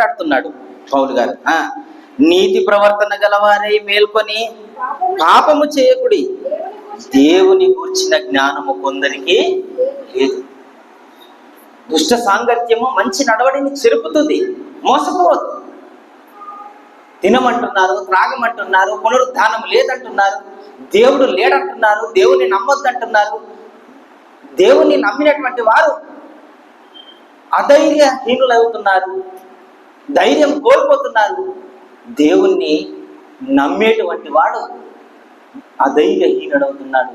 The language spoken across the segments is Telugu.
మాట్లాడుతున్నాడు పౌలు గారు. నీతి ప్రవర్తన గలవారై మేల్కొని పాపము చేయకుడి, దేవుని గూర్చిన జ్ఞానము కొందరికి లేదు. దుష్ట సాంగత్యము మంచి నడవడిని చెరుపుతుంది, మోసపోవద్దు. తినమంటున్నారు, త్రాగమంటున్నారు, పునరుద్ధానం లేదంటున్నారు, దేవుడు లేడంటున్నారు, దేవుని నమ్మొద్దంటున్నారు. దేవుణ్ణి నమ్మినటువంటి వారు అధైర్యహీనులవుతున్నారు, ధైర్యం కోల్పోతున్నారు. దేవుణ్ణి నమ్మేటువంటి వాడు ధైర్యహీనుడవుతున్నాడు.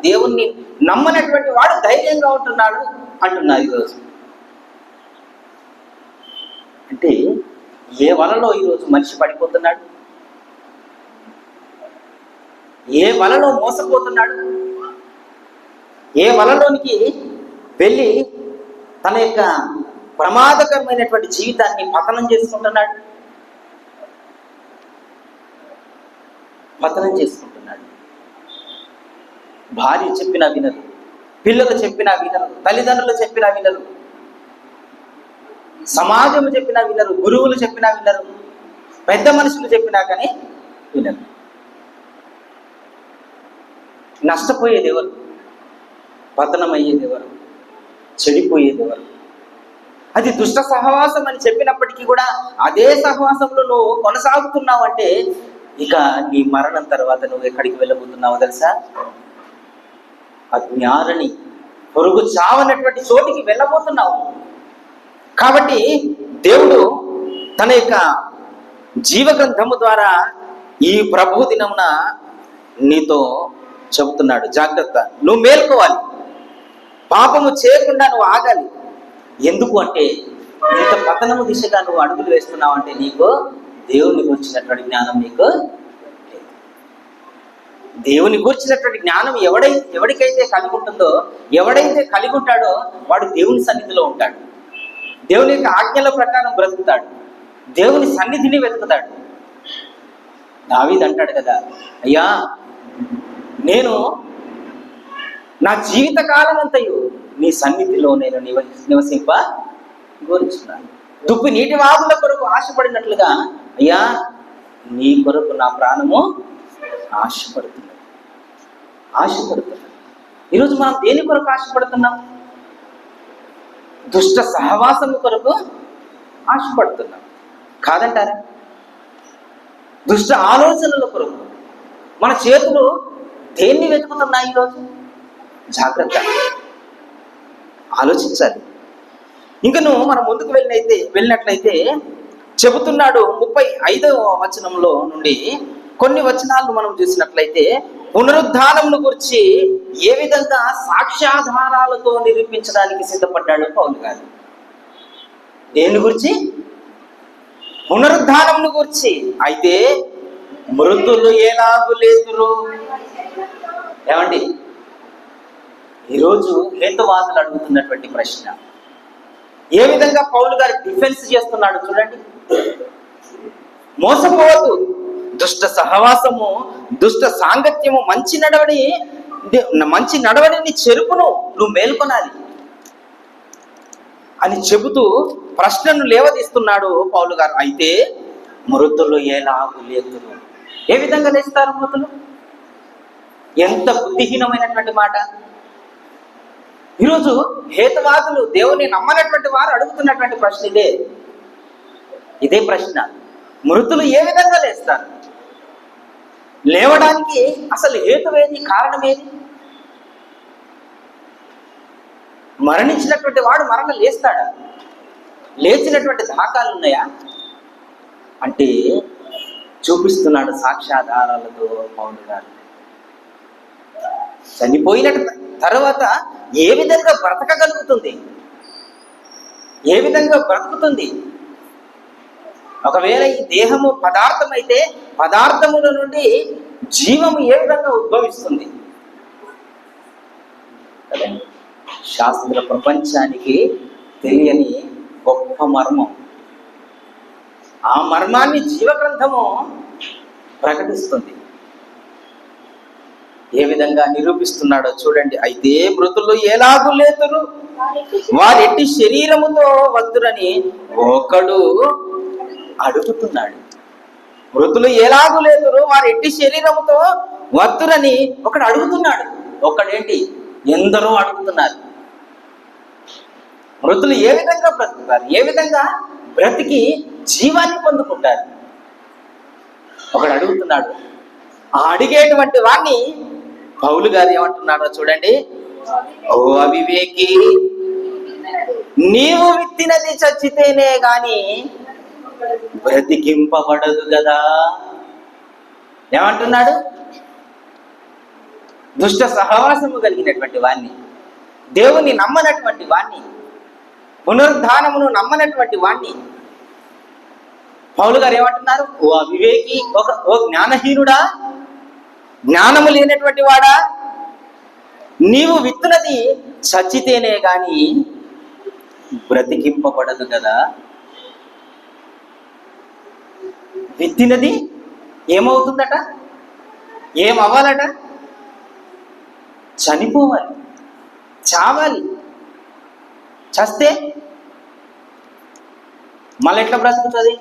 దేవుణ్ణి నమ్మనటువంటి వాడు ధైర్యంగా ఉంటున్నాడు అంటున్నారు ఈరోజు. అంటే ఏ వలలో ఈరోజు మనిషి పడిపోతున్నాడు, ఏ వలలో మోసపోతున్నాడు, ఏ వలలోనికి వెళ్ళి తన యొక్క ప్రమాదకరమైనటువంటి జీవితాన్ని పతనం చేసుకుంటున్నాడు. భార్య చెప్పినా వినరు, పిల్లలు చెప్పినా వినరు, తల్లిదండ్రులు చెప్పినా వినరు, సమాజం చెప్పినా వినరు, గురువులు చెప్పినా వినరు, పెద్ద మనుషులు చెప్పినా కానీ వినరు. నష్టపోయేది ఎవరు? పతనమయ్యేది ఎవరు? చెడిపోయేది ఎవరు? అది దుష్ట సహవాసం అని చెప్పినప్పటికీ కూడా అదే సహవాసంలో నువ్వు కొనసాగుతున్నావు అంటే ఇక నీ మరణం తర్వాత నువ్వు ఎక్కడికి వెళ్ళబోతున్నావో తెలుసా? అజ్ఞానని పొరుగు చావనటువంటి చోటికి వెళ్ళబోతున్నావు. కాబట్టి దేవుడు తన యొక్క జీవగ్రంథము ద్వారా ఈ ప్రభు దినమున నీతో చెబుతున్నాడు, జాగ్రత్త, నువ్వు మేల్కోవాలి, పాపము చేయకుండా నువ్వు ఆగాలి. ఎందుకు అంటే ఇంత పతనము దిశగా నువ్వు అడుగులు వేస్తున్నావు అంటే నీకు దేవుని గురించినటువంటి జ్ఞానం నీకు లేదు. దేవుని గురించినటువంటి జ్ఞానం ఎవడికైతే కలిగి ఉంటుందో, ఎవడైతే కలిగి ఉంటాడో వాడు దేవుని సన్నిధిలో ఉంటాడు, దేవుని యొక్క ఆజ్ఞల ప్రకారం బ్రతుకుతాడు, దేవుని సన్నిధిని వెతుకుతాడు. దావీదు అంటాడు కదా, అయ్యా నేను నా జీవిత కాలం అంతయు నీ సన్నిధిలో నేను నివసింప కోరుచున్నాను. దుప్పి నీటి వాగుల కొరకు ఆశపడినట్లుగా అయ్యా నీ కొరకు నా ప్రాణము ఆశపడుతున్నాడు. ఈరోజు మనం దేని కొరకు ఆశపడుతున్నాం? దుష్ట సహవాసము కొరకు ఆశపడుతున్నాం కాదంటారా? దుష్ట ఆలోచనల కొరకు మన చేతులు దేన్ని వెతుకుతున్నాయి ఈరోజు? జాగ్రత్త, ఆలోచించాలి. ఇంకను మనం ముందుకు వెళ్ళినట్లయితే చెబుతున్నాడు 35వ వచనంలో నుండి కొన్ని వచనాలను మనం చూసినట్లయితే పునరుద్ధానమును గురించి ఏ విధంగా సాక్ష్యాధారాలతో నిరూపించడానికి సిద్ధపడ్డాడు పౌలు గారు. దేని గురించి? పునరుద్ధానమును గురించి. అయితే మృతులు ఎలాగు లేదురు? ఏమండి, ఈరోజు హేతువాదులు అడుగుతున్నటువంటి ప్రశ్న, ఏ విధంగా పౌలు గారు డిఫెన్స్ చేస్తున్నాడు చూడండి. మోసపోవద్దు, దుష్ట సహవాసము, దుష్ట సాంగత్యము మంచి నడవడిని చెరుపును నువ్వు మేల్కొనాలి అని చెబుతూ ప్రశ్నను లేవదీస్తున్నాడు పౌలు గారు. అయితే మృతులు ఎలాగు లేదురు? ఏ విధంగా లేస్తారు మృతులు? ఎంత బుద్ధిహీనమైనటువంటి మాట. ఈరోజు హేతువాదులు, దేవుని నమ్మనటువంటి వారు అడుగుతున్నటువంటి ప్రశ్న ఇదే ప్రశ్న. మృతులు ఏ విధంగా లేస్తారు? లేవడానికి అసలు హేతువేది? కారణమేది? మరణించినటువంటి వాడు మరణ లేస్తాడా? లేచినటువంటి దాఖలు ఉన్నాయా అంటే చూపిస్తున్నాడు సాక్ష్యాధారాలతో పౌలు గారు. చనిపోయిన తర్వాత ఏ విధంగా బ్రతకగలుగుతుంది? ఏ విధంగా బ్రతుకుతుంది? ఒకవేళ ఈ దేహము పదార్థం అయితే పదార్థముల నుండి జీవము ఏ విధంగా ఉద్భవిస్తుంది? శాస్త్ర ప్రపంచానికి తెలియని గొప్ప మర్మం. ఆ మర్మాన్ని జీవగ్రంథము ప్రకటిస్తుంది. ఏ విధంగా నిరూపిస్తున్నాడో చూడండి. అయితే మృతులు ఎలాగు లేతురు వారెట్టి శరీరముతో వద్దురని ఒకడు అడుగుతున్నాడు. మృతులు ఎలాగూ లేదురు, వారు ఎట్టి శరీరముతో వద్దురని ఒకడు అడుగుతున్నాడు. ఒకడేంటి, ఎందరో అడుగుతున్నారు. మృతులు ఏ విధంగా బ్రతుకుతారు, ఏ విధంగా బ్రతికి జీవాన్ని పొందుకుంటారు? ఒకడు అడుగుతున్నాడు. ఆ అడిగేటువంటి వాణ్ణి పౌలు గారు ఏమంటున్నారో చూడండి. ఓ అవివేకి, నీవు విత్తినది చచ్చితేనే గాని బ్రతికింపబడదు కదా. ఏమంటున్నాడు? దుష్ట సహవాసము కలిగినటువంటి వాణ్ణి, దేవుని నమ్మనటువంటి వాణ్ణి, పునరుద్ధానమును నమ్మనటువంటి వాణ్ణి పౌలు గారు ఏమంటున్నారు? ఓ అవివేకి, ఓ జ్ఞానహీనుడా, జ్ఞానము లేనటువంటి వాడా, నీవు విత్తునది చచ్చితేనే గాని బ్రతికింపబడదు కదా. విత్తినది ఏమవుతుందట? ఏమవ్వాలట? చనిపోవాలి, చావాలి. చస్తే మళ్ళీ ఎట్లా బ్రతుకుతుంది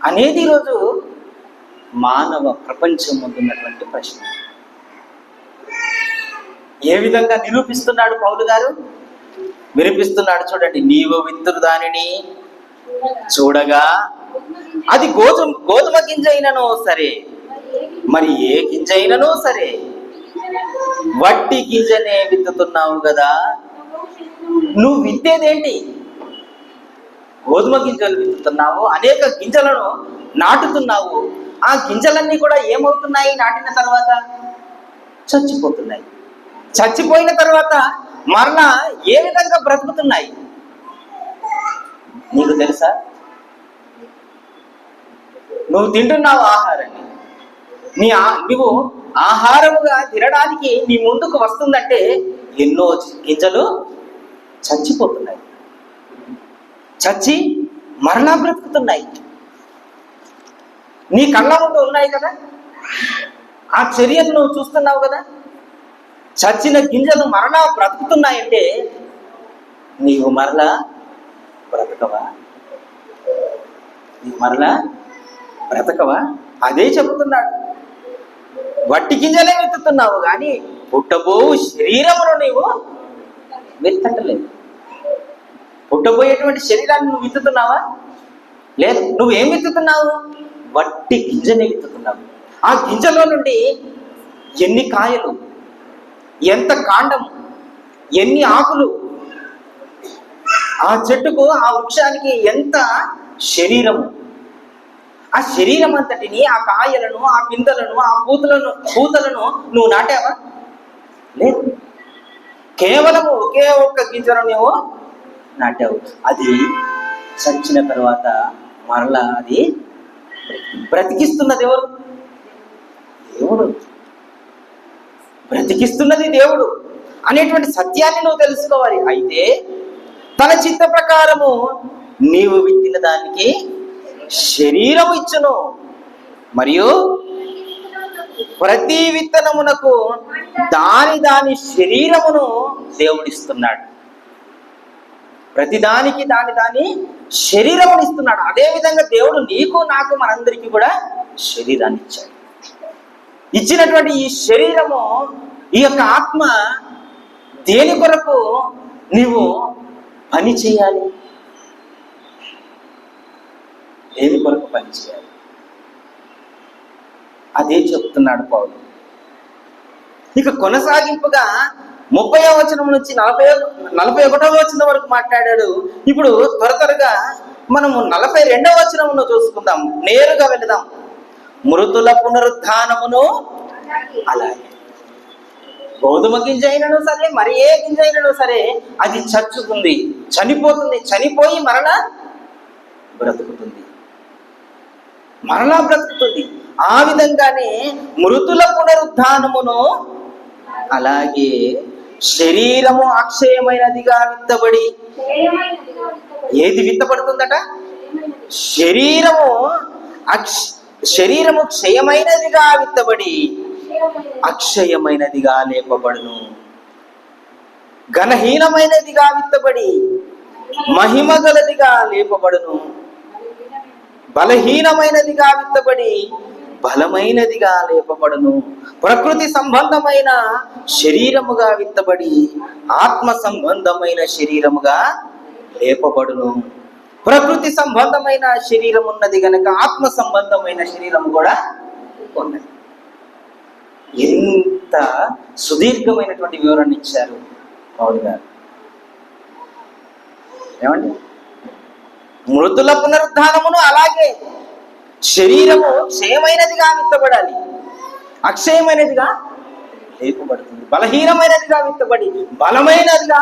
అనేది ఈరోజు మానవ ప్రపంచం ముందున్నటువంటి ప్రశ్న. ఏ విధంగా నిరూపిస్తున్నాడు పౌలు గారు? వినిపిస్తున్నాడు చూడండి. నీవు విత్తురు దానిని చూడగా అది గోధుమ గింజ అయినను సరే, మరి ఏ గింజ అయినను సరే, వట్టి గింజనే విత్తుతున్నావు కదా. నువ్వు విత్తేదేంటి? గోధుమ గింజలు విత్తుతున్నావు, అనేక గింజలను నాటుతున్నావు. ఆ గింజలన్నీ కూడా ఏమవుతున్నాయి? నాటిన తర్వాత చచ్చిపోతున్నాయి. చచ్చిపోయిన తర్వాత మరలా ఏ విధంగా బ్రతుకుతున్నాయి నీకు తెలుసా? నువ్వు తింటున్నావు ఆహారాన్ని, నువ్వు ఆహారముగా తినడానికి నీ ముందుకు వస్తుందంటే ఎన్నో గింజలు చచ్చిపోతున్నాయి, చచ్చి మరలా బ్రతుకుతున్నాయి. నీ కళ్ళ ముందు ఉన్నాయి కదా, ఆ చర్యను నువ్వు చూస్తున్నావు కదా. చచ్చిన గింజలు మరలా బ్రతుకుతున్నాయంటే నీవు మరలా బ్రతకవా? నీవు మరలా బ్రతకవా? అదే చెబుతున్నాడు. వట్టి గింజలే విత్తుతున్నావు కానీ పుట్టబోవు శరీరమును నీవు విత్తట్లేదు. పుట్టబోయేటువంటి శరీరాన్ని నువ్వు విత్తుతున్నావా? లేదు. నువ్వేం విత్తుతున్నావు? వట్టి గింజనే విత్తుతున్నావు. ఆ గింజలో నుండి ఎన్ని కాయలు, ఎంత కాండము, ఎన్ని ఆకులు, ఆ చెట్టుకు, ఆ వృక్షానికి ఎంత శరీరము. ఆ శరీరం అంతటిని, ఆ కాయలను, ఆ పిందలను, ఆ పూతలను నువ్వు నాటావా? లేదు. కేవలము ఒకే ఒక్క గింజను నువ్వు నాటావు. అది చచ్చిన తర్వాత మరలా అది బ్రతికిస్తున్నది ఎవరు? దేవుడు. బ్రతికిస్తున్నది దేవుడు అనేటువంటి సత్యాన్ని నువ్వు తెలుసుకోవాలి. అయితే తన చిత్త ప్రకారము నీవు విత్తిన దానికి శరీరము ఇచ్చును, మరియు ప్రతి విత్తనమునకు దాని శరీరమును దేవుడిస్తున్నాడు. ప్రతిదానికి దాని శరీరమును ఇస్తున్నాడు. అదే విధంగా దేవుడు నీకు, నాకు, మనందరికీ కూడా శరీరాన్ని ఇచ్చాడు. ఇచ్చినటువంటి ఈ శరీరము, ఈ యొక్క ఆత్మ దేని కొరకు నీవు పని చేయాలి? దేని కొరకు పని చేయాలి? అదే చెప్తున్నాడు పౌలు. ఇక కొనసాగింపుగా 30వ వచనం నుంచి 41వ వచనం వరకు మాట్లాడాడు. ఇప్పుడు త్వరగా మనము 42వ వచనమును చూసుకుందాం. నేరుగా వెళదాం. మృతుల పునరుద్ధానమును అలాగే. గోధుమ గింజ అయినను సరే, మరి ఏ గింజ అయినను సరే, అది చచ్చుతుంది, చనిపోతుంది. చనిపోయి మరలా బ్రతుకుతుంది, మరలా బ్రతుకుతుంది. ఆ విధంగానే మృతుల పునరుద్ధానమును అలాగే శరీరము అక్షయమైనదిగా విత్తబడి. ఏది విత్తబడుతుందట? శరీరము క్షయమైనదిగా విత్తబడి అక్షయమైనదిగా లేపబడును. ఘనహీనమైనదిగా విత్తబడి మహిమ గలదిగా లేపబడును. బలహీనమైనదిగా విత్తబడి బలమైనదిగా లేపబడును. ప్రకృతి సంబంధమైన శరీరముగా విత్తబడి ఆత్మ సంబంధమైన శరీరముగా లేపబడును. ప్రకృతి సంబంధమైన శరీరం ఉన్నది గనక ఆత్మ సంబంధమైన శరీరం కూడా ఉన్నది. ఎంత సుదీర్ఘమైనటువంటి వివరణ ఇచ్చారు పౌలు గారు. ఏమండి, మృతుల పునరుద్ధానమును అలాగే శరీరము క్షయమైనదిగా విత్తబడాలి, అక్షయమైనదిగా లేపబడుతుంది. బలహీనమైనదిగా విత్తబడి బలమైనదిగా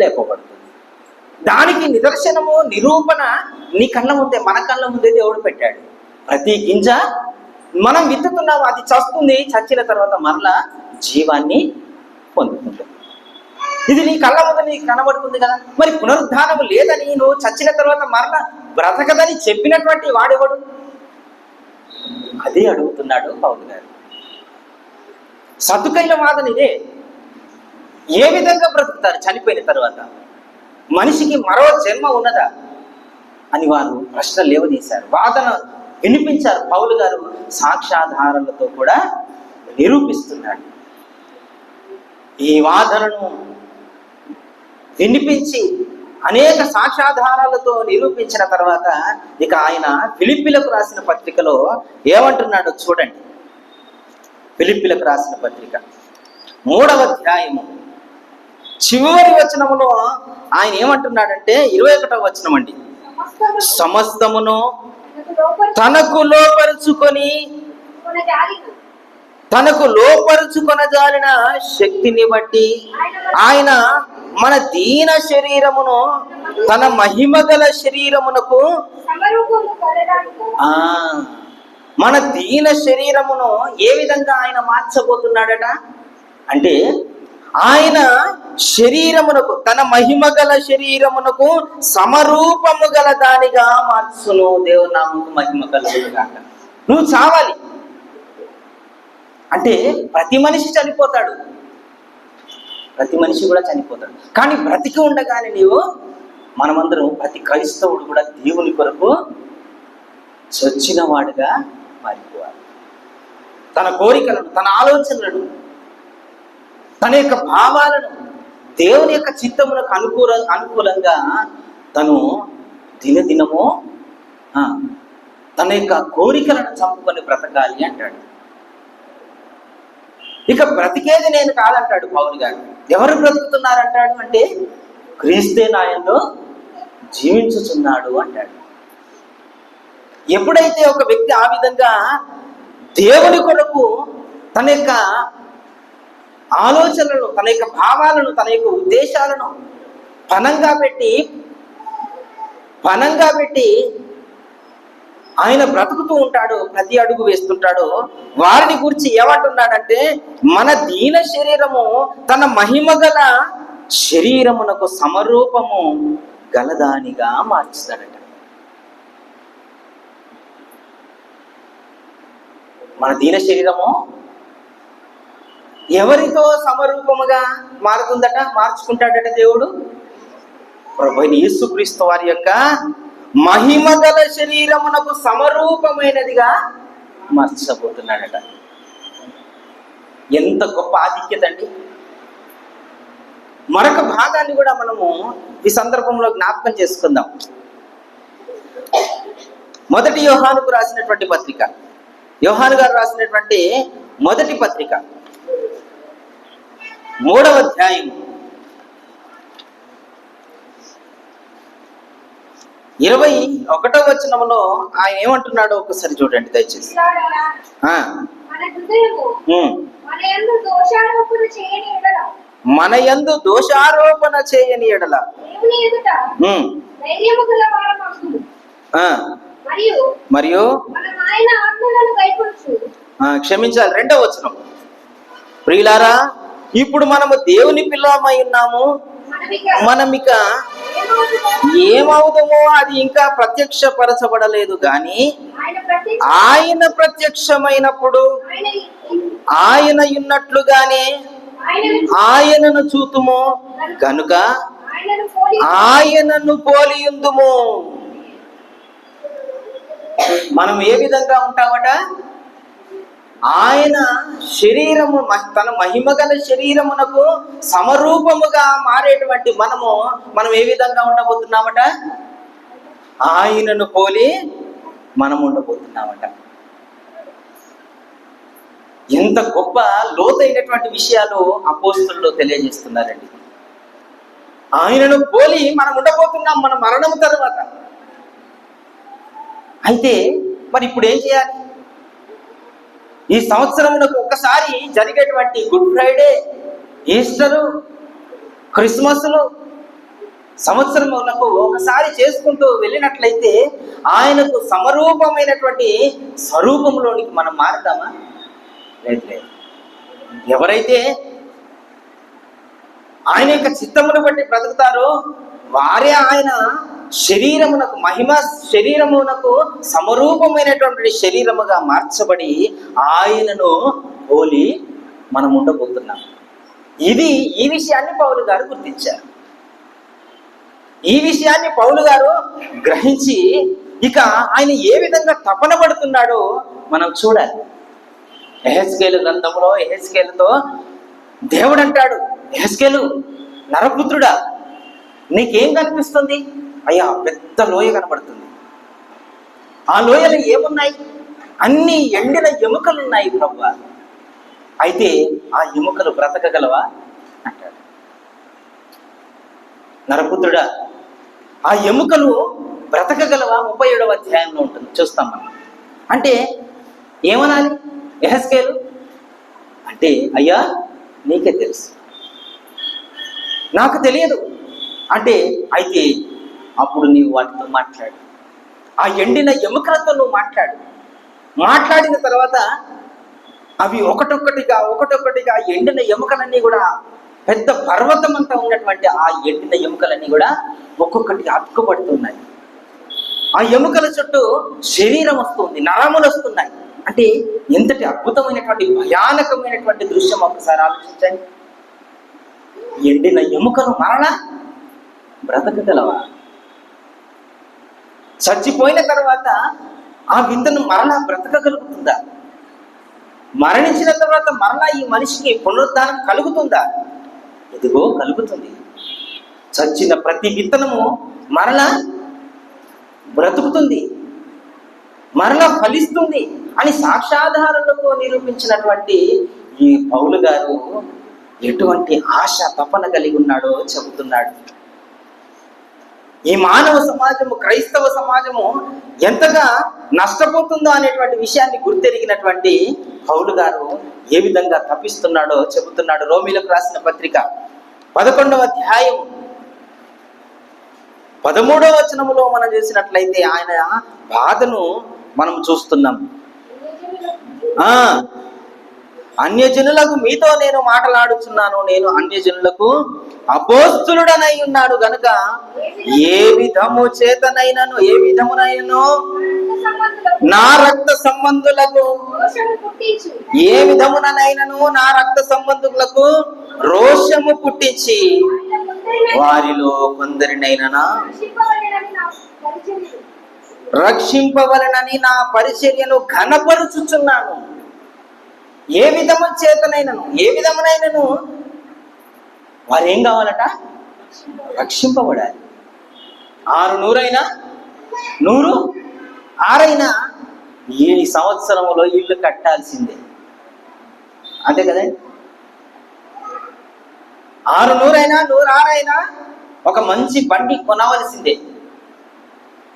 లేపబడుతుంది. దానికి నిదర్శనము, నిరూపణ నీ కళ్ళ ముందే, మన కళ్ళ ముందే దేవుడు పెట్టాడు. ప్రతి గింజ మనం విత్తుతున్నాము, అది చస్తుంది, చచ్చిన తర్వాత మరలా జీవాన్ని పొందుతుంది. ఇది నీ కళ్ళ ముందు నీకు కనబడుతుంది కదా. మరి పునరుద్ధానము లేదని, నువ్వు చచ్చిన తర్వాత మరలా బ్రతకదని చెప్పినటువంటి వాడెవడు? అదే అడుగుతున్నాడు పౌలు గారు. సతుకైన వాదన ఇదే. ఏ విధంగా బ్రతుకుతారు చనిపోయిన తర్వాత? మనిషికి మరో జన్మ ఉన్నదా అని వారు ప్రశ్న లేవదీశారు, వాదన వినిపించారు. పౌలు గారు సాక్ష్యాధారాలతో కూడా నిరూపిస్తున్నాడు. ఈ వాదనను వినిపించి అనేక సాక్ష్యాధారాలతో నిరూపించిన తర్వాత ఇక ఆయన ఫిలిప్పీలకు రాసిన పత్రికలో ఏమంటున్నాడో చూడండి. ఫిలిప్పీలకు రాసిన పత్రిక 3వ అధ్యాయము చివరి వచనములో ఆయన ఏమంటున్నాడంటే 21వ వచనం అండి. సమస్తమును తనకు లోపరుచుకొనజాలిన శక్తిని బట్టి ఆయన మన దీన శరీరమును తన మహిమగల శరీరమునకు మన దీన శరీరమును ఏ విధంగా ఆయన మార్చబోతున్నాడట అంటే, ఆయన శరీరమునకు, తన మహిమగల శరీరమునకు సమరూపము గల దానిగా మార్చును. దేవుని నామముకు మహిమ కలుగును గాక. నువ్వు చావాలి అంటే ప్రతి మనిషి చనిపోతాడు, ప్రతి మనిషి కూడా చనిపోతాడు. కానీ బ్రతికి ఉండగానే నీవు, మనమందరం, ప్రతి క్రైస్తవుడు కూడా దేవుని కొరకు చచ్చిన వాడుగా మారిపోవాలి. తన కోరికలను, తన ఆలోచనలను, తన యొక్క భావాలను దేవుని యొక్క చిత్తములకు అనుకూలంగా తను దినదినము తన యొక్క కోరికలను చంపుకొని బ్రతకాలి అంటాడు. ఇక బ్రతికేది నేను కాదంటాడు పౌలు గారు. ఎవరు బ్రతుకుతున్నారంటాడు అంటే, క్రీస్తే నాయందు జీవించుచున్నాడు అంటాడు. ఎప్పుడైతే ఒక వ్యక్తి ఆ విధంగా దేవుని కొరకు తన యొక్క ఆలోచనలను, తన యొక్క భావాలను, తన యొక్క ఉద్దేశాలను పణంగా పెట్టి ఆయన బ్రతుకుతూ ఉంటాడు, ప్రతి అడుగు వేస్తుంటాడు. వారిని గురించి ఏమంటున్నాడంటే, మన దీన శరీరము తన మహిమగల శరీరమునకు సమరూపము గలదానిగా మార్చుతాడట. మన దీన శరీరము ఎవరితో సమరూపముగా మారుతుందట, మార్చుకుంటాడట దేవుడు? ప్రభువైన యేసుక్రీస్తు వారి యొక్క మహిమగల శరీరమునకు సమరూపమైనదిగా మార్చబోతున్నాడట. ఎంత గొప్ప ఆధిక్యత అండి. మరొక భాగాన్ని కూడా మనము ఈ సందర్భంలో జ్ఞాపకం చేసుకుందాం. 1 యోహానుకు రాసినటువంటి పత్రిక, యోహాను గారు రాసినటువంటి 1వ పత్రిక 3వ అధ్యాయం 21వ వచనంలో ఆయన ఏమంటున్నాడో ఒకసారి చూడండి దయచేసి. మన యందు దోషారోపణ చేయని ఎడల మరియు క్షమించాలి. 2వ వచనం, ప్రియులారా ఇప్పుడు మనము దేవుని పిల్లమై ఉన్నాము, మనమిక ఏమవుతామో అది ఇంకా ప్రత్యక్షపరచబడలేదు, కానీ ఆయన ప్రత్యక్షమైనప్పుడు ఆయన ఉన్నట్లుగానే ఆయనను చూతుము కనుక ఆయనను పోలియుందుము. మనం ఏ విధంగా ఉంటామట? ఆయన శరీరము, తన మహిమగల శరీరమునకు సమరూపముగా మారేటువంటి మనం ఏ విధంగా ఉండబోతున్నామట? ఆయనను పోలి మనం ఉండబోతున్నామట. ఎంత గొప్ప లోతైనటువంటి విషయాలు అపోస్తలులు తెలియజేస్తున్నారండి. ఆయనను పోలి మనం ఉండబోతున్నాం మన మరణం తర్వాత. అయితే మరి ఇప్పుడు ఏం చేయాలి? ఈ సంవత్సరమునకు ఒక్కసారి జరిగేటువంటి గుడ్ ఫ్రైడే, ఈస్టరు, క్రిస్మస్లు సంవత్సరములకు ఒకసారి చేసుకుంటూ వెళ్ళినట్లయితే ఆయనకు సమరూపమైనటువంటి స్వరూపంలోనికి మనం మారుతామా? లేదు. ఎవరైతే ఆయన యొక్క చిత్తమును బట్టి బ్రతుకుతారో వారే ఆయన శరీరమునకు, మహిమ శరీరమునకు సమరూపమైనటువంటి శరీరముగా మార్చబడి ఆయనను పోలి మనం ఉండబోతున్నాం. ఈ విషయాన్ని పౌలు గారు గుర్తించారు. ఈ విషయాన్ని పౌలు గారు గ్రహించి ఇక ఆయన ఏ విధంగా తపన పడుతున్నాడో మనం చూడాలి. యెహెజ్కేలు గ్రంథంలో యెహెజ్కేలుతో దేవుడు అంటాడు, యెహెజ్కేలు నరపుత్రుడా, నీకేం కనిపిస్తుంది? అయ్యా, పెద్ద లోయ కనబడుతుంది. ఆ లోయలో ఏమున్నాయి? అన్ని ఎండిన ఎముకలు ఉన్నాయి ప్రభువా. అయితే ఆ ఎముకలు బ్రతకగలవా అంటాడు. నరపుత్రుడా, ఆ ఎముకలు బ్రతకగలవా? 37వ అధ్యాయంలో ఉంటుంది, చూస్తాం మనం. అంటే ఏమనాలి యెహెజ్కేలు అంటే, అయ్యా నీకే తెలుసు, నాకు తెలియదు అంటే, అయితే అప్పుడు నీవు వాటితో మాట్లాడు. ఆ ఎండిన ఎముకలతో నువ్వు మాట్లాడిన తర్వాత అవి ఒకటొక్కటిగా ఎండిన ఎముకలన్నీ కూడా, పెద్ద పర్వతం అంతా ఉన్నటువంటి ఆ ఎండిన ఎముకలన్నీ కూడా ఒక్కొక్కటి అతుక్కుపడుతున్నాయి. ఆ ఎముకల చుట్టూ శరీరం వస్తుంది, నరములు వస్తున్నాయి. అంటే ఎంతటి అద్భుతమైనటువంటి భయానకమైనటువంటి దృశ్యం ఒకసారి ఆలోచించండి. ఎండిన ఎముకలు మరలా బ్రతకగలవా? చచ్చిపోయిన తర్వాత ఆ విత్తనం మరలా బ్రతకగలుగుతుందా? మరణించిన తర్వాత మరలా ఈ మనిషికి పునరుద్ధానం కలుగుతుందా? ఇదిగో కలుగుతుంది. చచ్చిన ప్రతి విత్తనము మరలా బ్రతుకుతుంది, మరలా ఫలిస్తుంది అని సాక్ష్యాధారాలతో నిరూపించినటువంటి ఈ పౌలు గారు ఎటువంటి ఆశ తపన కలిగి ఉన్నాడో చెబుతున్నాడు. ఈ మానవ సమాజము, క్రైస్తవ సమాజము ఎంతగా నష్టపోతుందో అనేటువంటి విషయాన్ని గుర్తెరిగినటువంటి పౌలు గారు ఏ విధంగా తప్పిస్తున్నాడో చెబుతున్నాడు. రోమీలకు రాసిన పత్రిక 11వ అధ్యాయం 13వ వచనములో మనం చేసినట్లయితే ఆయన బాధను మనం చూస్తున్నాం. అన్యజనులకు మీతో నేను మాట్లాడుచున్నాను, నేను అన్యజనులకు అపోస్తులుడనై ఉన్నాడు గనుక ఏ విధమునైనను నా రక్త సంబంధులకు రోషము పుట్టించి వారిలో కొందరినైనా రక్షింపవలనని నా పరిచర్యను ఘనపరుచుచున్నాను. ఏ విధమునైనను వారు ఏం కావాలట? రక్షింపబడాలి. 600 అయినా 100, 6 అయినా ఈ సంవత్సరంలో ఇల్లు కట్టాల్సిందే, అంతే కదా? 600 అయినా 106 అయినా ఒక మంచి బండి కొనవలసిందే.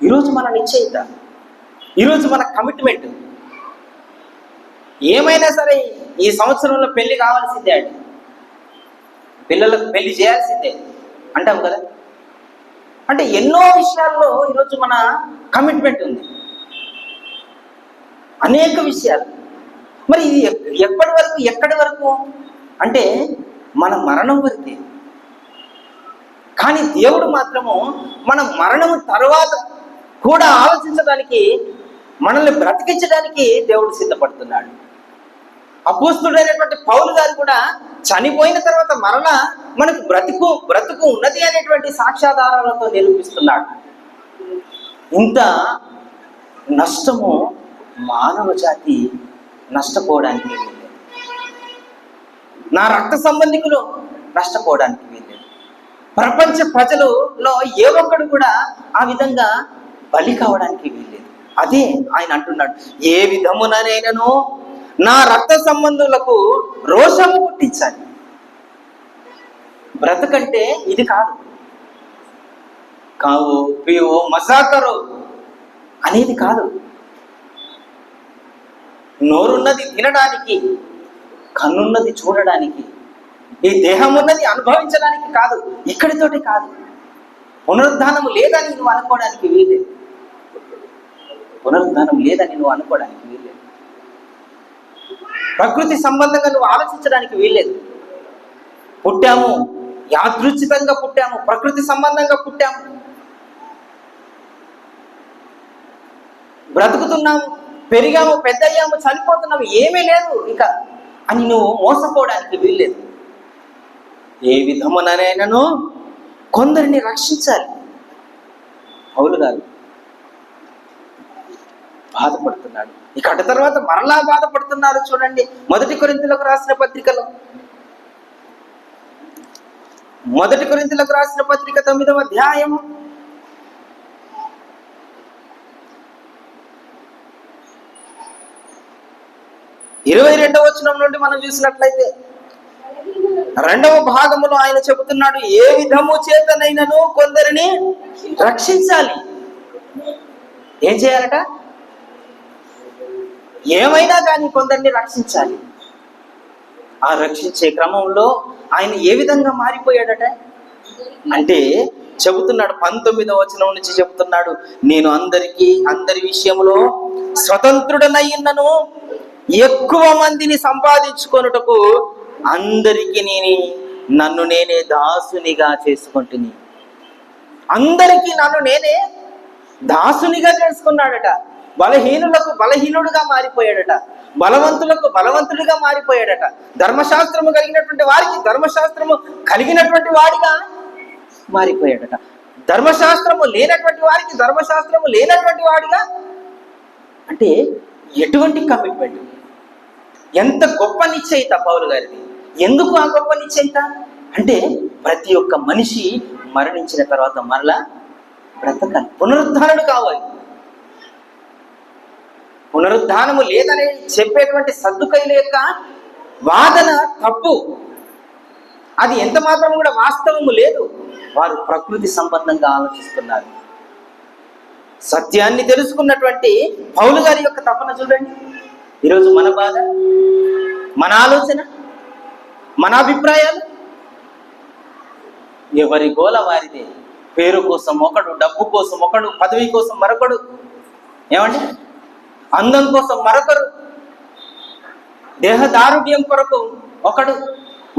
ఈరోజు మన నిశ్చయిత, ఈరోజు మన కమిట్మెంట్ ఏమైనా సరే ఈ సంవత్సరంలో పెళ్లి కావాల్సిందే అండి, పిల్లలకు పెళ్లి చేయాల్సిందే అంటాం కదా. అంటే ఎన్నో విషయాల్లో ఈరోజు మన కమిట్మెంట్ ఉంది, అనేక విషయాలు. మరి ఇది ఎక్కడి వరకు అంటే మన మరణం వరకే. కానీ దేవుడు మాత్రము మన మరణం తర్వాత కూడా ఆలోచించడానికి, మనల్ని బ్రతికించడానికి దేవుడు సిద్ధపడుతున్నాడు. అపోస్తుడైనటువంటి పౌలు గారు కూడా చనిపోయిన తర్వాత మరలా మనకు బ్రతుకు ఉన్నది అనేటువంటి సాక్ష్యాధారాలతో నిరూపిస్తున్నాడు. ఇంత నష్టము మానవ జాతి నష్టపోవడానికి వీల్లేదు. నా రక్త సంబంధికులు నష్టపోవడానికి వీల్లేదు. ప్రపంచ ప్రజలలో ఏ ఒక్కడు కూడా ఆ విధంగా బలి కావడానికి వీల్లేదు. అదే ఆయన అంటున్నాడు, ఏ విధముననైనను నా రక్త సంబంధులకు రోషము పుట్టించాలి. బ్రతకంటే ఇది కాదు, కావు పీవో మజాకరో అనేది కాదు. నోరున్నది తినడానికి, కన్నున్నది చూడడానికి, ఈ దేహం ఉన్నది అనుభవించడానికి కాదు, ఇక్కడితోటి కాదు. పునరుద్ధానం లేదని నువ్వు అనుకోవడానికి వీల్లేదు. పునరుద్ధానం లేదని నువ్వు అనుకోవడానికి వీల్లేదు. ప్రకృతి సంబంధంగా నువ్వు ఆలోచించడానికి వీల్లేదు. పుట్టాము, యాదృచ్ఛికంగా పుట్టాము, ప్రకృతి సంబంధంగా పుట్టాము, బ్రతుకుతున్నాము, పెరిగాము, పెద్దయ్యాము, చనిపోతున్నాము, ఏమీ లేదు ఇక అని నువ్వు మోసపోవడానికి వీల్లేదు. ఏ విధముననైనను కొందరిని రక్షించాలి. పౌలు గారు బాధపడుతున్నాడు. ఇక అటు తర్వాత మరలా బాధపడుతున్నారు. చూడండి, 1 కొరింథీయులకు రాసిన పత్రికలో, 1 కొరింథీయులకు రాసిన పత్రిక 9వ అధ్యాయము 22వ వచనం నుండి మనం చూసినట్లయితే 2వ భాగములో ఆయన చెబుతున్నాడు, ఏ విధము చేతనైనను కొందరిని రక్షించాలి. ఏం చేయాలట? ఏమైనా కానీ కొందరిని రక్షించాలి. ఆ రక్షించే క్రమంలో ఆయన ఏ విధంగా మారిపోయాడట అంటే చెబుతున్నాడు, 19వ వచనం నుంచి చెబుతున్నాడు, నేను అందరి విషయంలో స్వతంత్రుడనయ్యున్నను, ఎక్కువ మందిని సంపాదించుకొనుటకు అందరికి నన్ను నేనే దాసునిగా చేసుకుంటుని. అందరికీ నన్ను నేనే దాసునిగా చేసుకున్నాడట. బలహీనులకు బలహీనుడుగా మారిపోయాడట, బలవంతులకు బలవంతుడిగా మారిపోయాడట, ధర్మశాస్త్రము కలిగినటువంటి వారికి ధర్మశాస్త్రము కలిగినటువంటి వాడిగా మారిపోయాడట, ధర్మశాస్త్రము లేనటువంటి వారికి ధర్మశాస్త్రము లేనటువంటి వాడిగా. అంటే ఎటువంటి కమిట్మెంట్, ఎంత గొప్ప నిశ్చయిత పౌలు గారిది. ఎందుకు ఆ గొప్ప నిశ్చయిత అంటే ప్రతి ఒక్క మనిషి మరణించిన తర్వాత మరలా బ్రతకాలి, పునరుద్ధారణలు కావాలి. పునరుద్ధానము లేదని చెప్పేటువంటి సద్దుకైల యొక్క వాదన తప్పు. అది ఎంత మాత్రం కూడా వాస్తవము లేదు. వారు ప్రకృతి సంబంధంగా ఆలోచిస్తున్నారు. సత్యాన్ని తెలుసుకున్నటువంటి పౌలు గారి యొక్క తపన చూడండి. ఈరోజు మన బాధ, మన ఆలోచన, మన అభిప్రాయాలు ఎవరి గోల వారిదే. పేరు కోసం ఒకడు, డబ్బు కోసం ఒకడు, పదవి కోసం మరొకడు, ఏమండి అందం కోసం మరొకరు, దేహదారుఢ్యం కొరకు ఒకడు,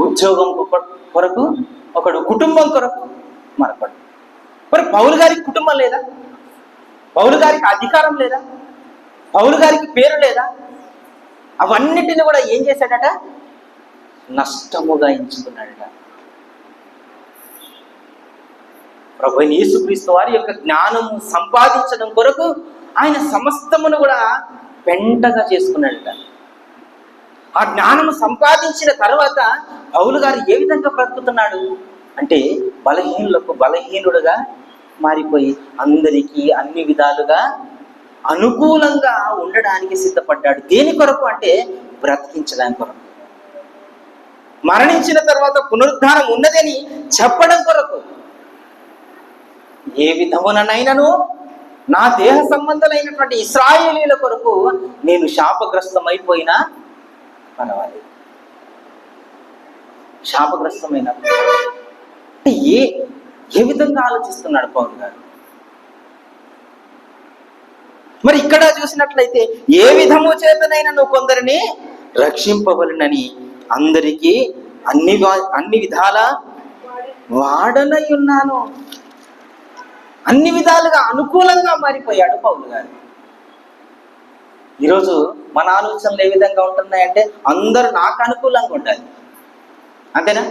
ఉద్యోగం కొరకు ఒకడు, కుటుంబం కొరకు మరొకడు. మరి పౌలు గారికి కుటుంబం లేదా? పౌలు గారికి అధికారం లేదా? పౌలు గారికి పేరు లేదా? అవన్నిటిని కూడా ఏం చేశాడట? నష్టముగా ఎంచుకున్నాడట. ప్రభువైన యేసుక్రీస్తు వారి యొక్క జ్ఞానము సంపాదించడం కొరకు ఆయన సమస్తమును కూడా పెంటగా చేసుకున్నాడట. ఆ జ్ఞానము సంపాదించిన తర్వాత పౌలు గారు ఏ విధంగా బ్రతుకుతున్నాడు అంటే బలహీనులకు బలహీనుడుగా మారిపోయి అందరికీ అన్ని విధాలుగా అనుకూలంగా ఉండడానికి సిద్ధపడ్డాడు. దేని కొరకు అంటే బ్రతికించడానికి కొరకు, మరణించిన తర్వాత పునరుద్ధానం ఉన్నదని చెప్పడం కొరకు. ఏ విధముననైనను నా దేహ సంబంధులైనటువంటి ఇశ్రాయేలీయుల కొరకు నేను శాపగ్రస్తమైపోయినా పర్వాలేదు. శాపగ్రస్తమైన అంటే ఏ విధంగా ఆలోచిస్తున్నాడు పౌలు గారు? మరి ఇక్కడ చూసినట్లయితే ఏ విధము చేతనైనా నువ్వు కొందరిని రక్షింపవలనని అందరికీ అన్ని విధాల వాడనై ఉన్నాను. అన్ని విధాలుగా అనుకూలంగా మారిపోయాడు పౌలు గారు. ఈరోజు మన ఆలోచనలు ఏ విధంగా ఉంటున్నాయంటే అందరూ నాకు అనుకూలంగా ఉండాలి, అంతేనా?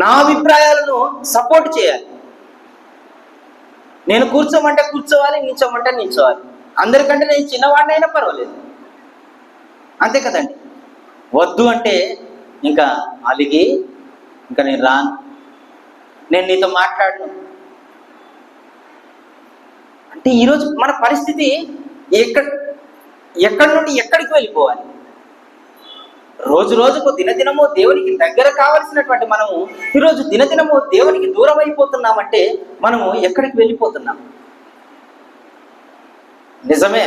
నా అభిప్రాయాలను సపోర్ట్ చేయాలి. నేను కూర్చోమంటే కూర్చోవాలి, నిల్చోమంటే నిల్చోవాలి. అందరికంటే నేను చిన్నవాడినైనా పర్వాలేదు, అంతే కదండి. వద్దు అంటే ఇంకా అలిగి ఇంకా నేను రాను, నేను నీతో మాట్లాడను అంటే ఈరోజు మన పరిస్థితి ఎక్కడి నుండి ఎక్కడికి వెళ్ళిపోవాలి? రోజు రోజుకు దినదినము దేవునికి దగ్గర కావలసినటువంటి మనము ఈరోజు దినదినము దేవునికి దూరం అయిపోతున్నామంటే మనము ఎక్కడికి వెళ్ళిపోతున్నాం? నిజమే,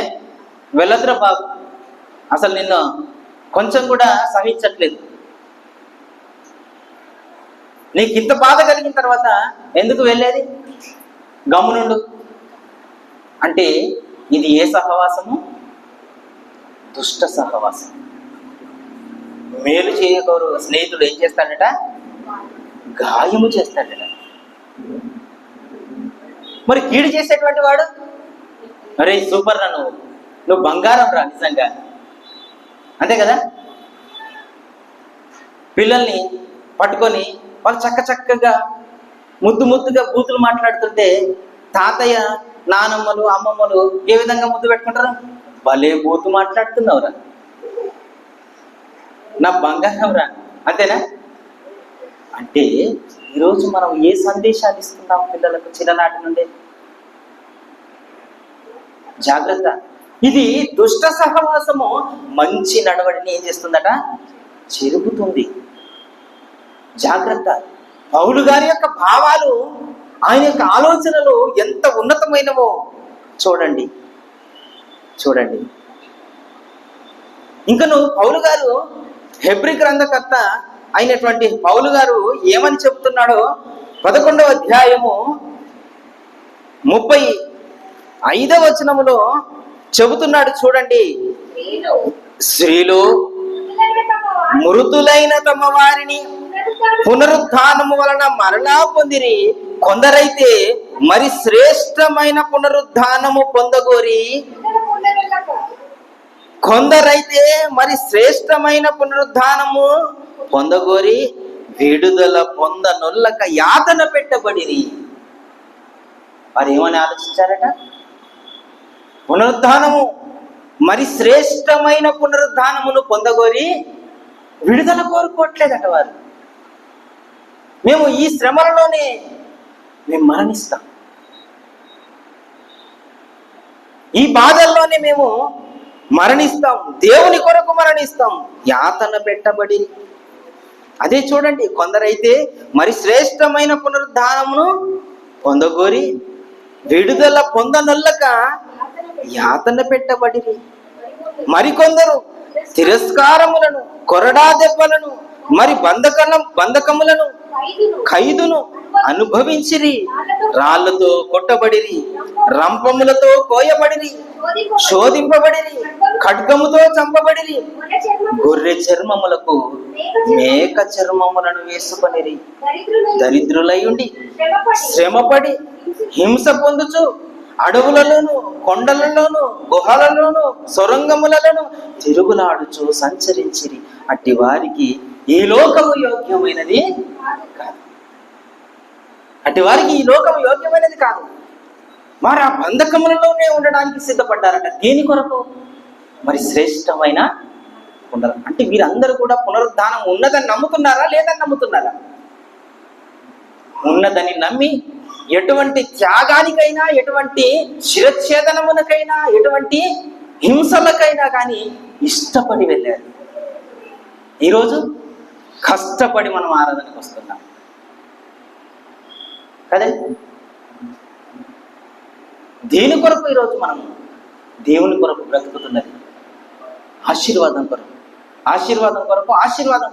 వెళ్ళదురా బాబు, అసలు నిన్ను కొంచెం కూడా సహించట్లేదు, నీకు ఇంత బాధ కలిగిన తర్వాత ఎందుకు వెళ్ళేది, గమ్మునుండు అంటే ఇది ఏ సహవాసము? దుష్ట సహవాసం. మేలు చేయకోరు స్నేహితుడు ఏం చేస్తాడట? గాయము చేస్తాడట. మరి కీడు చేసేటువంటి వాడు, అరే సూపర్ రా, నువ్వు బంగారం రా, నిజంగా అంతే కదా. పిల్లల్ని పట్టుకొని వాళ్ళు చక్కగా ముద్దుగా బూతులు మాట్లాడుతుంటే తాతయ్య నానమ్మలు అమ్మమ్మలు ఏ విధంగా ముద్దు పెట్టుకుంటారు? భలే బూతు మాట్లాడుతున్నావురా, నా బంగారం రా, అంతేనా? అంటే ఈరోజు మనం ఏ సందేశాలు ఇస్తున్నాం పిల్లలకు చిన్ననాటి నుండి? జాగ్రత్త. ఇది దుష్ట సహవాసము మంచి నడవడిని ఏం చేస్తుందట? చెరుపుతుంది. జాగ్రత్త. పౌలు గారి యొక్క భావాలు, ఆయన యొక్క ఆలోచనలు ఎంత ఉన్నతమైనవో చూడండి. ఇంకను పౌలు గారు, హెబ్రీ గ్రంథకర్త అయినటువంటి పౌలు గారు ఏమని చెబుతున్నాడో 11వ అధ్యాయము 35వ వచనములో చెబుతున్నాడు చూడండి. స్త్రీలు మృతులైన తమ వారిని పునరుత్థానము వలన మరలా పొందిరి, కొందరైతే మరి శ్రేష్టమైన పునరుత్థానము పొందగోరి విడుదల పొందనొల్లక యాతన పెట్టబడిరి. వారు ఏమని ఆలోచించారట? పునరుద్ధానము, మరి శ్రేష్టమైన పునరుద్ధానమును పొందగోరి విడుదల కోరుకోవట్లేదట వారు. మేము ఈ శ్రమలలోనే మేము మరణిస్తాం, ఈ బాధల్లోనే మేము మరణిస్తాం, దేవుని కొరకు మరణిస్తాం, యాతన పెట్టబడి. అదే చూడండి, కొందరైతే మరి శ్రేష్టమైన పునరుద్ధానమును పొందగోరి విడుదల పొందనొల్లక యాతన పెట్టబడి. మరికొందరు తిరస్కారములను, కొరడా దెబ్బలను, మరి బంధకములను, ఖైదును అనుభవించిరి, రాళ్లతో కొట్టబడిరి, రంపములతో కోయబడిరి, శోధింపబడిరి, ఖడ్గముతో చంపబడిరి, గొర్రె చర్మములకు మేక చర్మములను వేసుకొనిరి, దరిద్రులయుండి శ్రమపడి హింస పొందుచు అడవులలోను, కొండలలోను, గుహలలోను, సొరంగములలోను తిరుగులాడుచు సంచరించిరి. అట్టి వారికి ఈ లోకము యోగ్యమైనది కాదు. మరి ఆ బంధకములలోనే ఉండడానికి సిద్ధపడ్డారట. దేని కొరకు? మరి శ్రేష్టమైన అంటే వీరందరూ కూడా పునరుద్ధానం ఉన్నదని నమ్ముతున్నారా, లేదని నమ్ముతున్నారా? ఉన్నదని నమ్మి ఎటువంటి త్యాగానికైనా, ఎటువంటి శిరచ్ఛేదనమునకైనా, ఎటువంటి హింసలకైనా కానీ ఇష్టపడి వెళ్ళారు. ఈరోజు కష్టపడి మనం ఆరాధనకు వస్తున్నాం కదే. దేని కొరకు ఈరోజు మనం దేవుని కొరకు బ్రతుకుతున్నది? ఆశీర్వాదం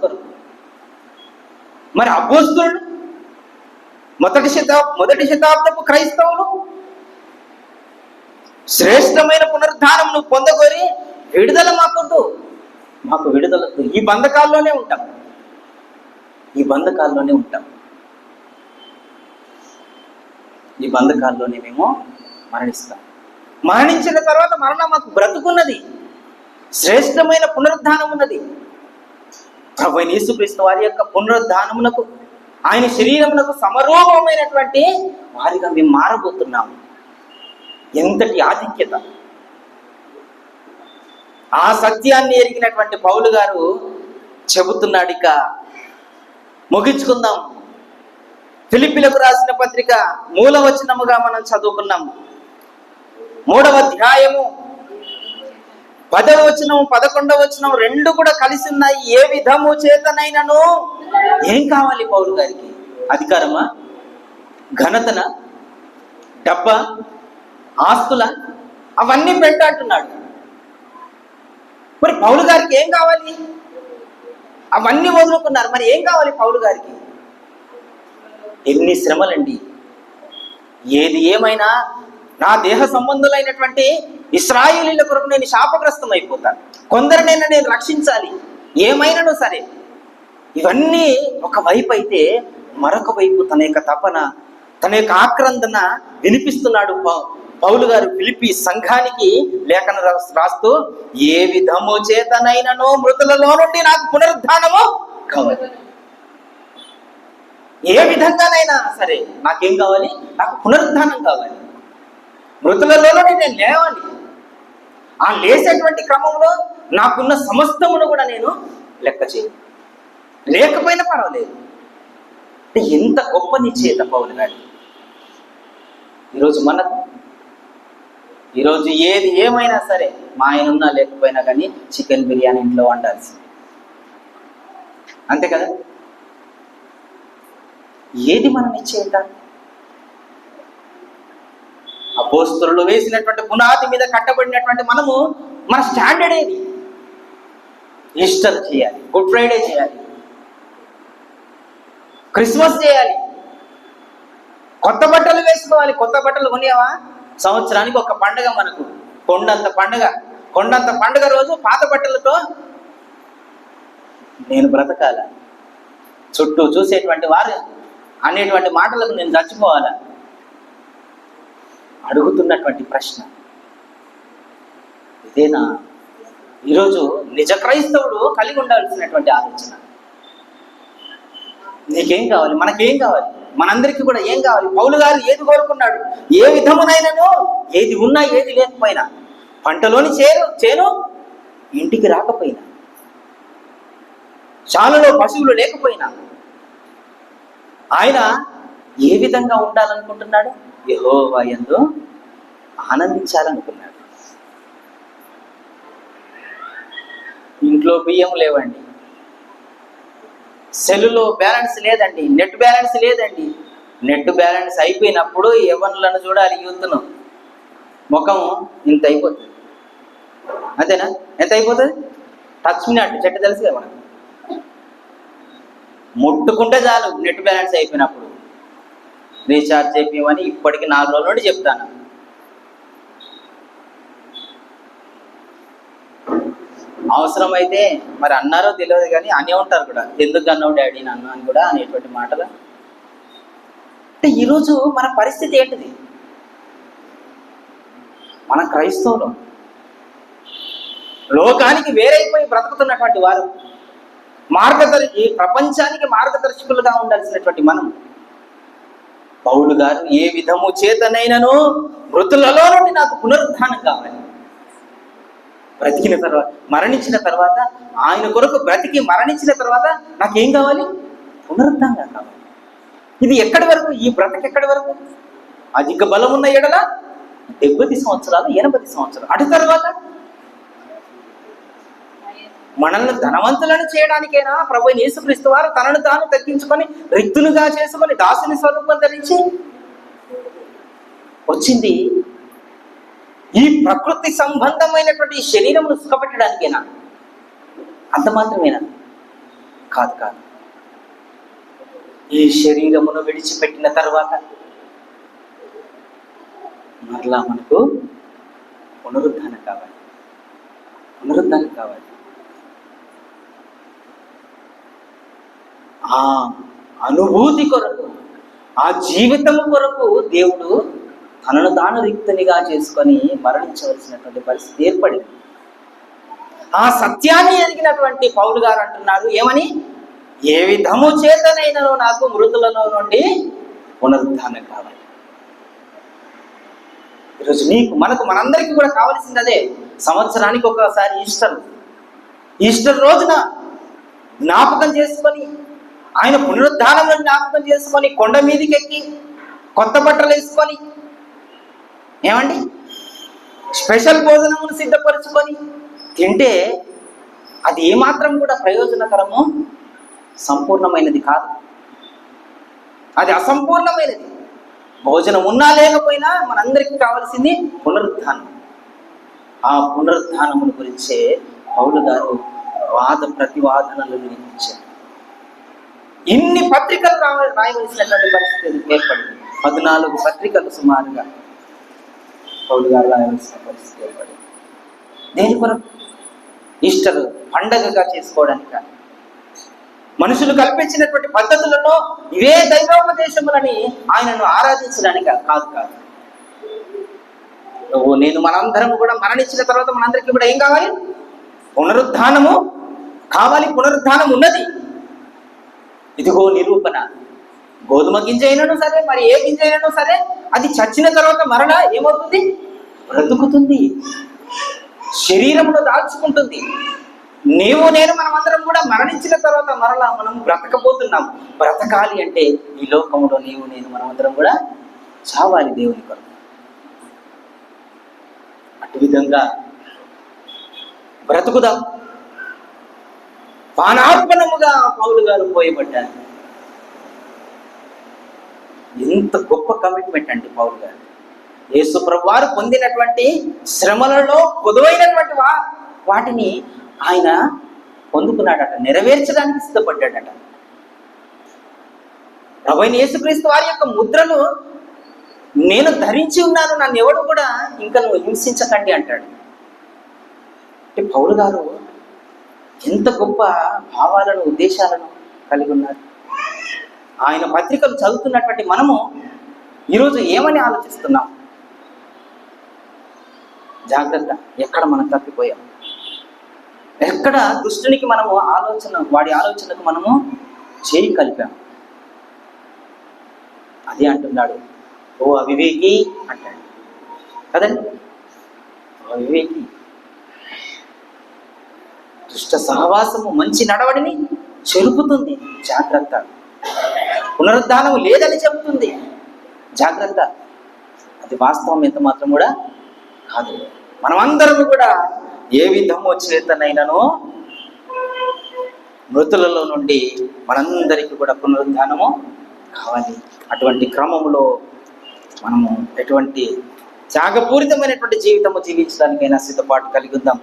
కొరకు. మరి అపోస్తలులు, మొదటి శతాబ్దపు క్రైస్తవులు శ్రేష్టమైన పునరుద్ధానమును పొందగోరి విడుదల మాకొద్దు, మాకు విడుదలొద్దు, ఈ బంధకాల్లోనే ఉంటాం. ఈ బంధకాల్లోనే మేము మరణిస్తాం. మరణించిన తర్వాత మరణం మాకు బ్రతుకున్నది, శ్రేష్టమైన పునరుద్ధానం ఉన్నది. ప్రభువైన యేసుక్రీస్తు వారి యొక్క పునరుద్ధానమునకు, ఆయన శరీరమునకు సమరూపమైనటువంటి వారిగా మేము మారబోతున్నాము. ఎంతటి ఆధిక్యత! ఆ సత్యాన్ని ఎరిగినటువంటి పౌలు గారు చెబుతున్నాడు. ఇక ముగించుకుందాం. ఫిలిప్పీలకు రాసిన పత్రిక మూలవచనముగా మనం చదువుకున్నాం. 3వ అధ్యాయము 10వ వచనం 11వ వచనం రెండు కూడా కలిసి ఉన్నాయి. ఏ విధము చేతనైనను ఏం కావాలి పౌలు గారికి? అధికారమా, ఘనతన, డబ్బా, ఆస్తుల, అవన్నీ పెట్టంటున్నాడు. మరి పౌలు గారికి ఏం కావాలి? అవన్నీ వదులుకున్నారు. మరి ఏం కావాలి పౌలు గారికి? ఎన్ని శ్రమలండి! ఏది ఏమైనా నా దేహ సంబంధులైనటువంటి ఇశ్రాయేలీల కొరకు నేను శాపగ్రస్తం అయిపోతాను, కొందరినైనా నేను రక్షించాలి, ఏమైనాను సరే. ఇవన్నీ ఒకవైపు అయితే, మరొక వైపు తన యొక్క తపన, తన యొక్క ఆక్రందన వినిపిస్తున్నాడు పౌలు గారు ఫిలిప్పీ సంఘానికి లేఖన రాస్తూ, ఏ విధము చేతనైనను మృతులలో నుండి నాకు పునరుద్ధానము కావాలి. ఏ విధంగానైనా సరే నాకేం కావాలి? నాకు పునరుద్ధానం కావాలి. మృతులలో నుండి నేను లేవాలి. ఆ లేచేటువంటి క్రమంలో నాకున్న సమస్తమును కూడా నేను లెక్క చేయాలి. లేకపోయినా పర్వాలేదు. ఎంత గొప్ప నిశ్చయిత పౌలు గారు. ఈరోజు ఏది ఏమైనా సరే, మా ఆయన ఉన్నా లేకపోయినా కానీ చికెన్ బిర్యానీ ఇంట్లో వండాల్సింది, అంతే కదా? ఏది మన నిశ్చయిత? అపోస్తలులు వేసినటువంటి పునాది మీద కట్టబడినటువంటి మనము, మన స్టాండర్డ్ ఏది? ఈస్టర్ చేయాలి, గుడ్ ఫ్రైడే చేయాలి, క్రిస్మస్ చేయాలి, కొత్త బట్టలు వేసుకోవాలి. కొత్త బట్టలు కొనియావా? సంవత్సరానికి ఒక పండుగ మనకు, కొండంత పండుగ రోజు పాత బట్టలతో నేను బ్రతకాల, చుట్టూ చూసేటువంటి వారు అనేటువంటి మాటలకు నేను చచ్చిపోవాలా? అడుగుతున్నటువంటి ప్రశ్న ఇదేనా? ఈరోజు నిజ క్రైస్తవుడు కలిగి ఉండాల్సినటువంటి ఆలోచన. నీకేం కావాలి? మనకేం కావాలి? మనందరికీ కూడా ఏం కావాలి? పౌలు గారు ఏది కోరుకున్నాడు? ఏ విధమునైనను, ఏది ఉన్నా ఏది లేకపోయినా, పంటలోని చేను ఇంటికి రాకపోయినా, శాలలో పశువులు లేకపోయినా, ఆయన ఏ విధంగా ఉండాలనుకుంటున్నాడు? యెహోవా యందు ఆనందించాలనుకున్నాడు. ఇంట్లో బియ్యం లేవండి, సెల్లులో బ్యాలెన్స్ లేదండి, నెట్ బ్యాలెన్స్ లేదండి. నెట్ బ్యాలెన్స్ అయిపోయినప్పుడు యవ్వనులను చూడాలి, యూత్ను. ముఖం ఇంత అయిపోతుంది, అంతేనా? ఎంత అయిపోతుంది? టచ్ మినిట్ చెట్టు తెలుసు కదా మనకు. ముట్టుకుంటే చాలు నెట్ బ్యాలెన్స్ అయిపోయినప్పుడు. రీఛార్జ్ చేయమని ఇప్పటికి 4 రోజుల నుండి చెప్తాను. అవసరమైతే మరి అన్నారో తెలియదు కానీ అనే ఉంటారు కూడా, ఎందుకు అన్నావు డాడీ నన్ను అని కూడా అనేటువంటి మాటలు. అంటే ఈరోజు మన పరిస్థితి ఏంటిది? మన క్రైస్తవులు లోకానికి వేరైపోయి బ్రతుకుతున్నటువంటి వారు, ప్రపంచానికి మార్గదర్శకులుగా ఉండాల్సినటువంటి మనం, పౌలు గారు ఏ విధము చేతనైనను మృతులలో నుండి నాకు పునరుద్ధానం కావాలి. బ్రతికిన తర్వాత, మరణించిన తర్వాత, ఆయన కొరకు బ్రతికి మరణించిన తర్వాత నాకేం కావాలి? పునరుద్ధానం కావాలి. ఇది ఎక్కడి వరకు? ఈ బ్రతక ఎక్కడి వరకు? అధిక బలం ఉన్న ఎడల 70 సంవత్సరాలు, 80 సంవత్సరాలు. అటు తర్వాత మనల్ని ధనవంతులను చేయడానికైనా ప్రభువైన యేసుక్రీస్తు వారు తనను తాను తగ్గించుకొని రిక్తులుగా చేసుకొని దాసుని స్వరూపం ధరించి వచ్చింది. ఈ ప్రకృతి సంబంధమైనటువంటి శరీరమును సుఖపెట్టడానికేనా? అంత మాత్రమేనా? కాదు. ఈ శరీరమును విడిచిపెట్టిన తర్వాత మరలా మనకు పునరుద్ధానం కావాలి. ఆ అనుభూతి కొరకు, ఆ జీవితము కొరకు దేవుడు తనను తాను రిక్తునిగా చేసుకొని మరణించవలసినటువంటి పరిస్థితి ఏర్పడింది. ఆ సత్యాన్ని ఎరిగినటువంటి పౌలు గారు అంటున్నారు ఏమని? ఏ విధము చేతనైనను నాకు మృతులలో నుండి పునరుద్ధానం కావాలి. ఈరోజు నీకు మనందరికీ కూడా కావాల్సింది అదే. సంవత్సరానికి ఒకసారి ఈస్టర్ రోజున జ్ఞాపకం చేసుకొని, ఆయన పునరుద్ధానంలో జ్ఞాపకం చేసుకొని, కొండ మీదకి ఎక్కి కొత్త బట్టలు వేసుకొని, ఏమండి, స్పెషల్ భోజనమును సిద్ధపరచుకొని తింటే అది ఏమాత్రం కూడా ప్రయోజనకరము సంపూర్ణమైనది కాదు. అది అసంపూర్ణమైనది. భోజనం ఉన్నా లేకపోయినా మనందరికీ కావాల్సింది పునరుద్ధానం. ఆ పునరుద్ధానమును గురించే పౌలు గారు వాద ప్రతివాదనలు నిర్మించారు. ఇన్ని పత్రికలు రాయవలసినటువంటి పరిస్థితి ఏర్పడింది. 14 పత్రికలు సుమారుగా పౌలు గారు రాయవలసిన పరిస్థితి ఏర్పడింది. దేని కొరకు? ఈస్టర్ పండగగా చేసుకోవడానికి. మనుషులు కల్పించినటువంటి పద్ధతులలో ఇవే దైవోపదేశములని ఆయనను ఆరాధించడానికి కాదు. నువ్వు నేను మనందరం కూడా మరణించిన తర్వాత మనందరికీ కూడా ఏం కావాలి? పునరుద్ధానము కావాలి. పునరుద్ధానం ఉన్నది. ఇదిగో నిరూపణ. గోధుమ గింజ అయినను సరే, మరి ఏ గింజ అయినను సరే, అది చచ్చిన తర్వాత మరలా ఏమవుతుంది? బ్రతుకుతుంది, శరీరంలో దాల్చుకుంటుంది. నీవు నేను మనమందరం కూడా మరణించిన తర్వాత మరలా మనం బ్రతకపోతున్నాం. బ్రతకాలి అంటే ఈ లోకంలో నీవు నేను మనమందరం కూడా చావాలి దేవుని కొరకు. అటు విధంగా బ్రతుకుదాం. పానార్పణముగా పౌలు గారు పోయబడ్డారు. ఎంత గొప్ప కమిట్మెంట్ అండి పౌలు గారు. యేసు ప్రభు వారు పొందినటువంటి శ్రమలలో పొదువైనటువంటి వాటిని ఆయన పొందుకున్నాడట, నెరవేర్చడానికి సిద్ధపడ్డాడట. ప్రభువైన యేసుక్రీస్తు వారి యొక్క ముద్రలు నేను ధరించి ఉన్నాను, నన్ను ఎవడు కూడా ఇంకా నువ్వు హింసించకండి అంటాడు. అంటే పౌలు గారు ఎంత గొప్ప భావాలను, ఉద్దేశాలను కలిగి ఉన్నారు. ఆయన పత్రికలు చదువుతున్నటువంటి మనము ఈరోజు ఏమని ఆలోచిస్తున్నాం? జాగ్రత్త, ఎక్కడ మనం తప్పిపోయాం, ఎక్కడ దుష్టునికి మనము వాడి ఆలోచనకు మనము చేయి కలిపాం. అది అంటున్నాడు, ఓ అవివేకి అంటాడు కదండి. అవివేకి, దుష్ట సహవాసము మంచి నడవడిని చెరుపుతుంది, జాగ్రత్త. పునరుద్ధానము లేదని చెబుతుంది, జాగ్రత్త. అది వాస్తవం ఎంత మాత్రం కూడా కాదు. మనమందరము కూడా ఏ విధము చేతనైనను మృతులలో నుండి మనందరికీ కూడా పునరుద్ధానము కావాలి. అటువంటి క్రమంలో మనము ఎటువంటి త్యాగపూరితమైనటువంటి జీవితము జీవించడానికైనా సిద్ధపాటు కలిగి ఉందాం.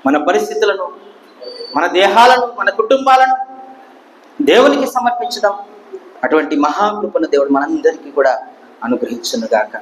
మన పరిస్థితులను, మన దేహాలను, మన కుటుంబాలను దేవునికి సమర్పించుదాం. అటువంటి మహాకృపను దేవుడు మనందరికీ కూడా అనుగ్రహించును గాక.